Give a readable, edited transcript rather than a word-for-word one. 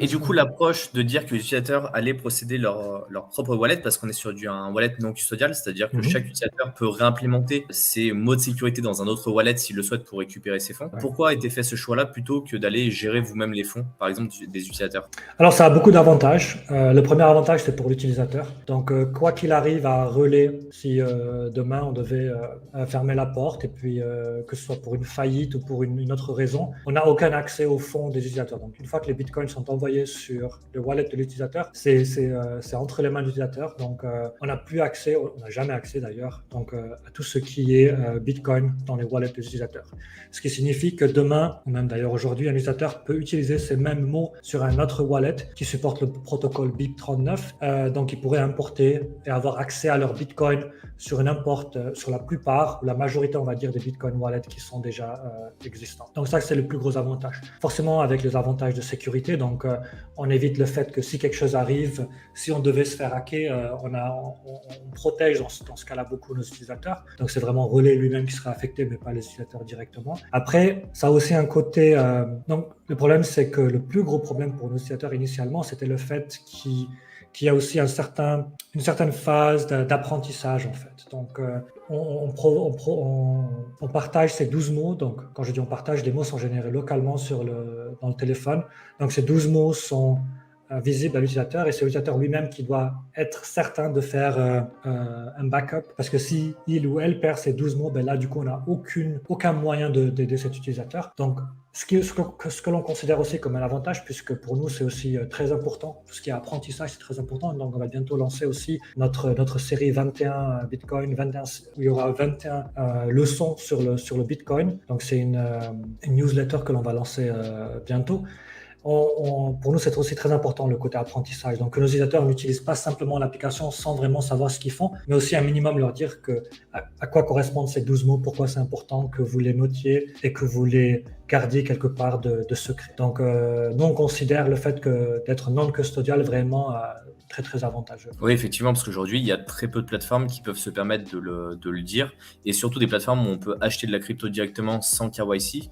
Et du coup, l'approche de dire que les utilisateurs allaient posséder leur propre wallet, parce qu'on est sur un wallet non custodial, c'est-à-dire que chaque Mhm. utilisateur peut réimplémenter ses mots de sécurité dans un autre wallet s'il le souhaite pour récupérer ses fonds. Ouais. Pourquoi a été fait ce choix-là plutôt que d'aller gérer vous-même les fonds, par exemple, des utilisateurs? Alors, ça a beaucoup d'avantages. Le premier avantage, c'est pour l'utilisateur. Donc, quoi qu'il arrive à relais, si demain on devait fermer la porte, et puis que ce soit pour une faillite ou pour une autre raison, on n'a aucun accès aux fonds des utilisateurs. Donc, une fois que les bitcoins sont envoyés sur le wallet de l'utilisateur, c'est entre les mains de l'utilisateur. Donc, on n'a plus accès, on n'a jamais accès d'ailleurs, donc à tout ce qui est bitcoin dans les wallets des utilisateurs. Ce qui signifie que demain, ou même d'ailleurs aujourd'hui, un utilisateur peut utiliser ces mêmes mots sur un autre wallet qui supporte le protocole BIP39. Donc, ils pourraient importer et avoir accès à leur Bitcoin sur sur la plupart, ou la majorité, on va dire, des Bitcoin wallets qui sont déjà existants. Donc, ça, c'est le plus gros avantage. Forcément, avec les avantages de sécurité, donc on évite le fait que si quelque chose arrive, si on devait se faire hacker, on protège dans ce cas-là beaucoup nos utilisateurs. Donc, c'est vraiment Relais lui-même qui sera affecté, mais pas les utilisateurs directement. Après, ça a aussi un côté... donc, le problème, c'est que le plus gros problème pour nos utilisateurs initialement, c'était le fait qu'il y a aussi une certaine phase d'apprentissage, en fait. Donc, on partage ces 12 mots. Donc, quand je dis on partage, les mots sont générés localement dans le téléphone. Donc, ces 12 mots sont visibles à l'utilisateur, et c'est l'utilisateur lui-même qui doit être certain de faire un backup, parce que si il ou elle perd ces 12 mots, ben là, du coup, on n'a aucun moyen d'aider cet utilisateur. Donc, ce que l'on considère aussi comme un avantage, puisque pour nous, c'est aussi très important. Tout ce qui est apprentissage, c'est très important. Donc, on va bientôt lancer aussi notre série 21 Bitcoin, 21, où il y aura 21 leçons sur le Bitcoin. Donc, c'est une newsletter que l'on va lancer bientôt. Pour nous, c'est aussi très important le côté apprentissage. Donc, que nos utilisateurs n'utilisent pas simplement l'application sans vraiment savoir ce qu'ils font, mais aussi un minimum leur dire à quoi correspondent ces 12 mots, pourquoi c'est important que vous les notiez et que vous les gardiez quelque part de secret. Donc, nous, on considère le fait d'être non custodial vraiment très, très avantageux. Oui, effectivement, parce qu'aujourd'hui, il y a très peu de plateformes qui peuvent se permettre de le dire, et surtout des plateformes où on peut acheter de la crypto directement sans KYC.